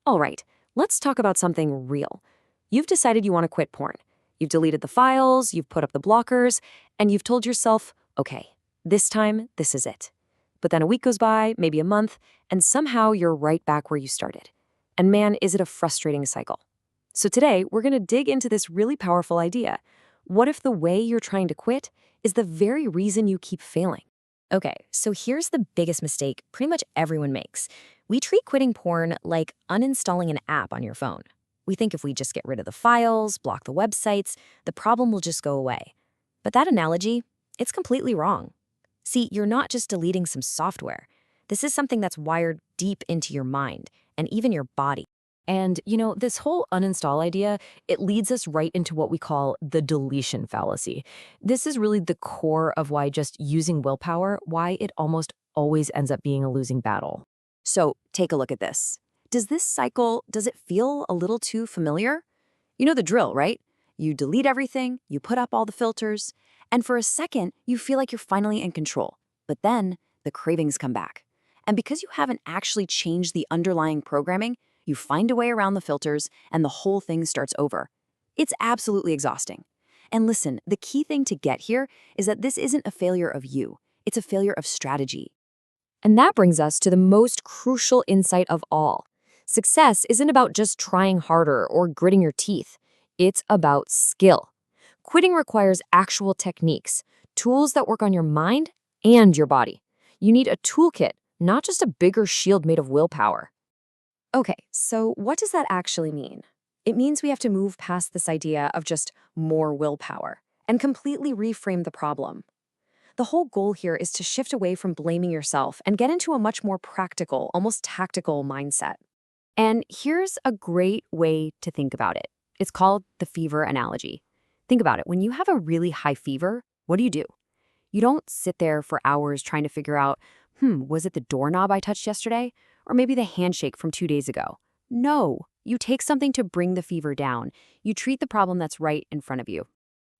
All right, let's talk about something real. You've decided you want to quit porn. You've deleted the files, you've put up the blockers, and you've told yourself, okay, this time, this is it. But then a week goes by, maybe a month, and somehow you're right back where you started. And man, is it a frustrating cycle. So today, we're going to dig into this really powerful idea. What if the way you're trying to quit is the very reason you keep failing? Okay, so here's the biggest mistake pretty much everyone makes. We treat quitting porn like uninstalling an app on your phone. We think if we just get rid of the files, block the websites, the problem will just go away. But that analogy, it's completely wrong. See, you're not just deleting some software. This is something that's wired deep into your mind and even your body. And, this whole uninstall idea, it leads us right into what we call the deletion fallacy. This is really the core of why just using willpower, why it almost always ends up being a losing battle. So take a look at this. Does it feel a little too familiar? You know the drill, right? You delete everything, you put up all the filters, and for a second, you feel like you're finally in control. But then the cravings come back. And because you haven't actually changed the underlying programming, you find a way around the filters, and the whole thing starts over. It's absolutely exhausting. And listen, the key thing to get here is that this isn't a failure of you. It's a failure of strategy. And that brings us to the most crucial insight of all. Success isn't about just trying harder or gritting your teeth. It's about skill. Quitting requires actual techniques, tools that work on your mind and your body. You need a toolkit, not just a bigger shield made of willpower. Okay, so what does that actually mean? It means we have to move past this idea of just more willpower and completely reframe the problem. The whole goal here is to shift away from blaming yourself and get into a much more practical, almost tactical mindset. And here's a great way to think about it. It's called the fever analogy. Think about it. When you have a really high fever, what do? You don't sit there for hours trying to figure out, was it the doorknob I touched yesterday? Or maybe the handshake from 2 days ago. No, you take something to bring the fever down. You treat the problem that's right in front of you.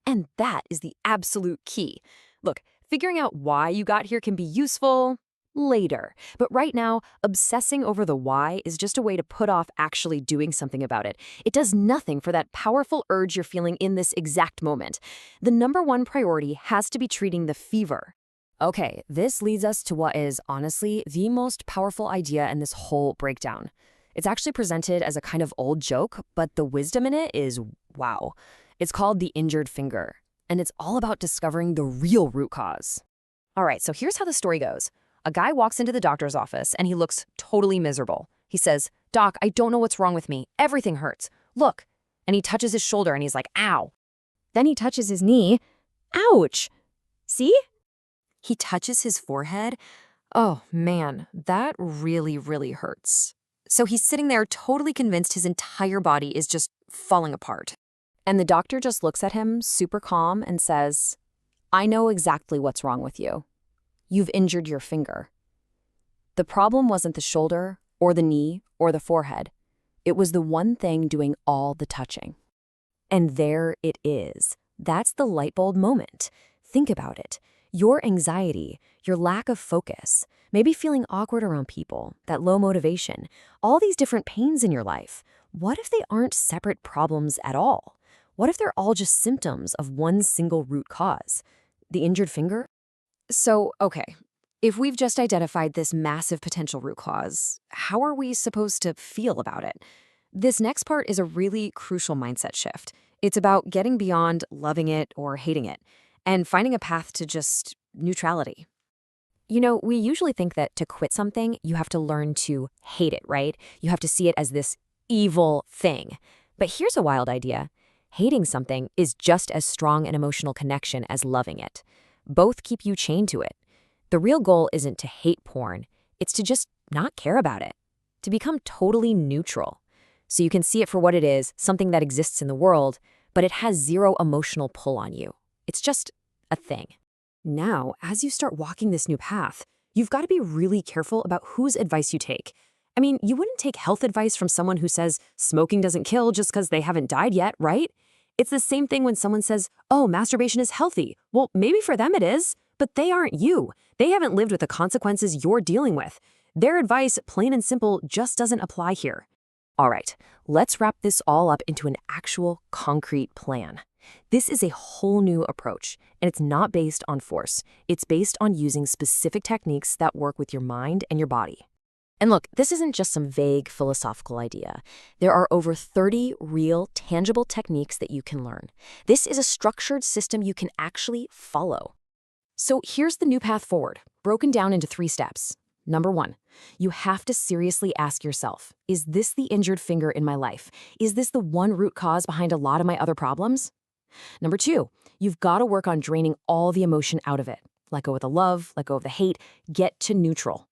And that is the absolute key. Look, figuring out why you got here can be useful later. But right now, obsessing over the why is just a way to put off actually doing something about it. It does nothing for that powerful urge you're feeling in this exact moment. The number one priority has to be treating the fever. Okay, this leads us to what is, honestly, the most powerful idea in this whole breakdown. It's actually presented as a kind of old joke, but the wisdom in it is wow. It's called the injured finger, and it's all about discovering the real root cause. All right, so here's how the story goes. A guy walks into the doctor's office, and he looks totally miserable. He says, "Doc, I don't know what's wrong with me. Everything hurts. Look." And he touches his shoulder, and he's like, "Ow." Then he touches his knee. "Ouch." See? He touches his forehead. Oh man, that really, really hurts. So he's sitting there totally convinced his entire body is just falling apart. And the doctor just looks at him, super calm, and says, "I know exactly what's wrong with you. You've injured your finger." The problem wasn't the shoulder, or the knee, or the forehead. It was the one thing doing all the touching. And there it is. That's the light bulb moment. Think about it. Your anxiety, your lack of focus, maybe feeling awkward around people, that low motivation, all these different pains in your life, what if they aren't separate problems at all? What if they're all just symptoms of one single root cause? The injured finger? So, okay, if we've just identified this massive potential root cause, how are we supposed to feel about it? This next part is a really crucial mindset shift. It's about getting beyond loving it or hating it, and finding a path to just neutrality. We usually think that to quit something, you have to learn to hate it, right? You have to see it as this evil thing. But here's a wild idea. Hating something is just as strong an emotional connection as loving it. Both keep you chained to it. The real goal isn't to hate porn. It's to just not care about it. To become totally neutral. So you can see it for what it is, something that exists in the world, but it has zero emotional pull on you. It's just a thing. Now, as you start walking this new path, you've got to be really careful about whose advice you take. I mean, you wouldn't take health advice from someone who says smoking doesn't kill just because they haven't died yet, right? It's the same thing when someone says, "Oh, masturbation is healthy." Well, maybe for them it is, but they aren't you. They haven't lived with the consequences you're dealing with. Their advice, plain and simple, just doesn't apply here. All right, let's wrap this all up into an actual concrete plan. This is a whole new approach, and it's not based on force. It's based on using specific techniques that work with your mind and your body. And look, this isn't just some vague philosophical idea. There are over 30 real, tangible techniques that you can learn. This is a structured system you can actually follow. So here's the new path forward, broken down into 3 steps. Number 1, you have to seriously ask yourself, is this the injured finger in my life? Is this the one root cause behind a lot of my other problems? Number 2, you've got to work on draining all the emotion out of it. Let go of the love, let go of the hate, get to neutral.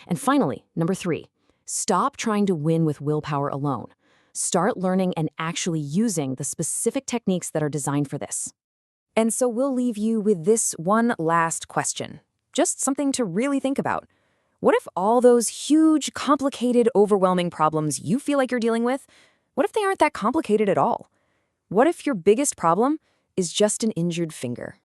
And finally, number 3, stop trying to win with willpower alone. Start learning and actually using the specific techniques that are designed for this. And so we'll leave you with this one last question. Just something to really think about. What if all those huge, complicated, overwhelming problems you feel like you're dealing with, what if they aren't that complicated at all? What if your biggest problem is just an injured finger?